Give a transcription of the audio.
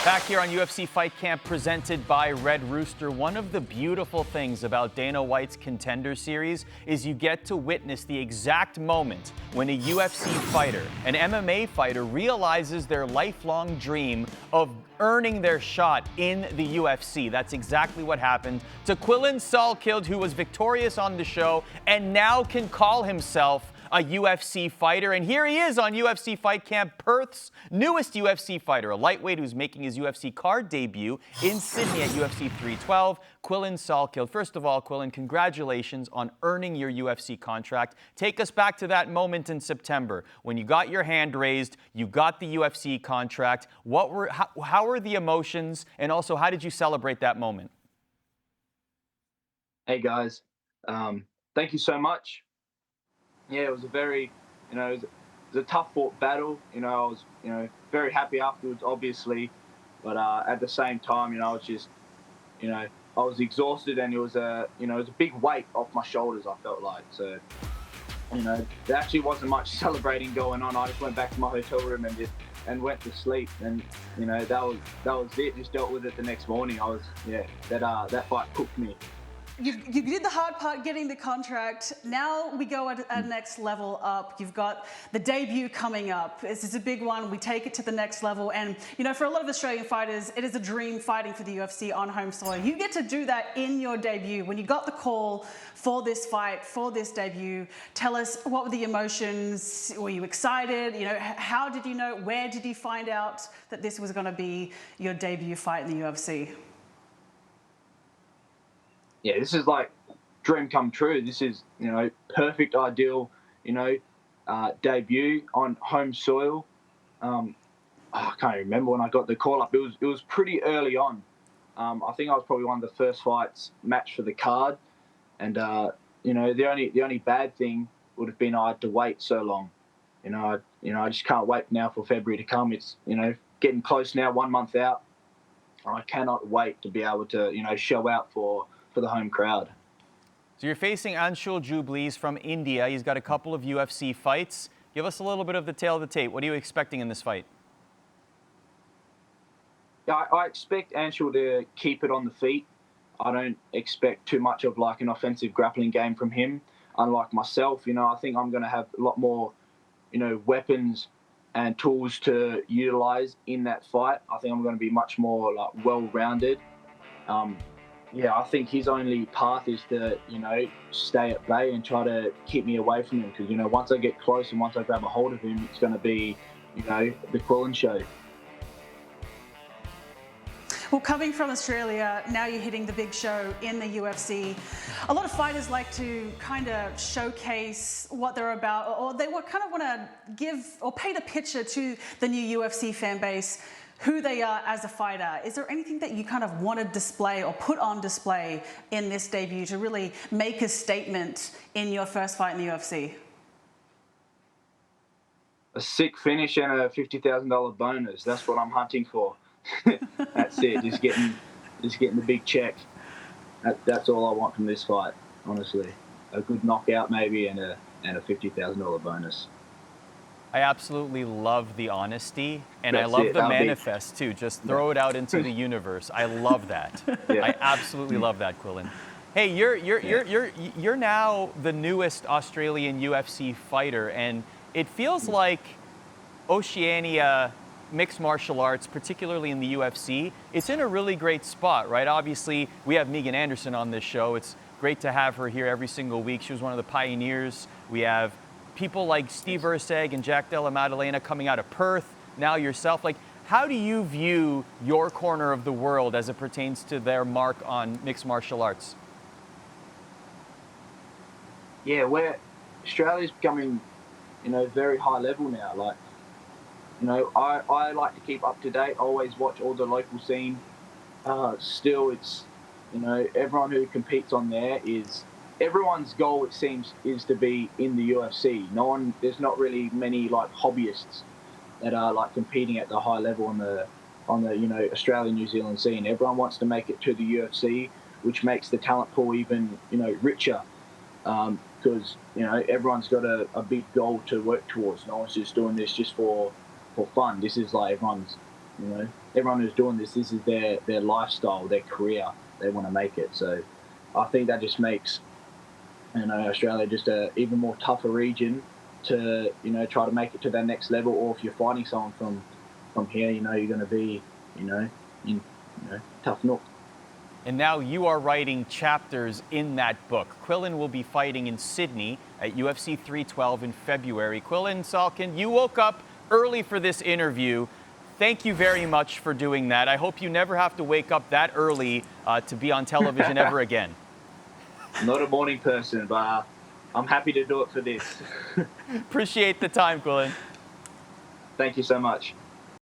Back here on UFC Fight Camp presented by Red Rooster, one of the beautiful things about Dana White's Contender series is you get to witness the exact moment when a UFC fighter, an MMA fighter, realizes their lifelong dream of earning their shot in the UFC. That's exactly what happened to Quillen Salkilld, who was victorious on the show and now can call himself a UFC fighter. And here he is on UFC Fight Camp, Perth's newest UFC fighter, a lightweight who's making his UFC card debut in Sydney at UFC 312, Quillen Salkilld. First of all, Quillen, congratulations on earning your UFC contract. Take us back to that moment in September when you got your hand raised, you got the UFC contract. How were the emotions, and also how did you celebrate that moment? Hey guys, thank you so much. Yeah, it was a very, it was a tough fought battle. I was, very happy afterwards, obviously, but at the same time, I was just, I was exhausted, and it was a big weight off my shoulders. I felt like so. There actually wasn't much celebrating going on. I just went back to my hotel room and went to sleep, and that was it. Just dealt with it the next morning. That fight cooked me. You did the hard part, getting the contract. Now we go at a next level up. You've got the debut coming up. This is a big one. We take it to the next level. And, for a lot of Australian fighters, it is a dream fighting for the UFC on home soil. You get to do that in your debut. When you got the call for this fight, for this debut, tell us, what were the emotions? Were you excited? How did you know? Where did you find out that this was going to be your debut fight in the UFC? Yeah, this is like dream come true. This is, perfect, ideal, debut on home soil. I can't remember when I got the call up. It was pretty early on. I think I was probably one of the first fights matched for the card, and the only bad thing would have been I had to wait so long. I just can't wait now for February to come. It's getting close now, 1 month out. I cannot wait to be able to show out for the home crowd. So you're facing Anshul Jubli. He's from India. He's got a couple of UFC fights. Give us a little bit of the tale of the tape. What are you expecting in this fight? Yeah, I expect Anshul to keep it on the feet. I don't expect too much of like an offensive grappling game from him. Unlike myself, I think I'm going to have a lot more, weapons and tools to utilize in that fight. I think I'm going to be much more like well-rounded. Yeah, I think his only path is to, stay at bay and try to keep me away from him. Because, once I get close and once I grab a hold of him, it's going to be, the Quillen show. Well, coming from Australia, now you're hitting the big show in the UFC. A lot of fighters like to kind of showcase what they're about, or they kind of want to give or paint a picture to the new UFC fan base who they are as a fighter. Is there anything that you kind of want to display or put on display in this debut to really make a statement in your first fight in the UFC? A sick finish and a $50,000 bonus. That's what I'm hunting for. That's it. Just getting the big check. That's all I want from this fight, honestly. A good knockout maybe and a $50,000 bonus. I absolutely love the honesty, and I love the manifest too. Just throw it out into the universe. I love that. Yeah. I absolutely love that, Quillen. Hey, you're now the newest Australian UFC fighter, and it feels like Oceania mixed martial arts, particularly in the UFC, it's in a really great spot, right? Obviously, we have Megan Anderson on this show. It's great to have her here every single week. She was one of the pioneers. We have people like Steve Urseg and Jack Della Maddalena coming out of Perth, now yourself. Like, how do you view your corner of the world as it pertains to their mark on mixed martial arts? Yeah, Australia's becoming, very high level now. Like, I like to keep up to date, always watch all the local scene. Still, it's, everyone who competes on there everyone's goal, it seems, is to be in the UFC. There's not really many like hobbyists that are like competing at the high level on the Australian, New Zealand scene. Everyone wants to make it to the UFC, which makes the talent pool even richer. Because everyone's got a big goal to work towards. No one's just doing this just for fun. This is like everyone's you know, everyone who's doing this is their lifestyle, their career. They want to make it. So I think that just makes, you know, Australia just a even more tougher region to, you know, try to make it to that next level. Or if you're fighting someone from here, you know, you're going to be, you know, tough nook. And now you are writing chapters in that book. Quillen will be fighting in Sydney at UFC 312 in February. Quillen Salkilld, you woke up early for this interview. Thank you very much for doing that. I hope you never have to wake up that early to be on television ever again. Not a morning person, but I'm happy to do it for this. Appreciate the time, Quillen. Thank you so much.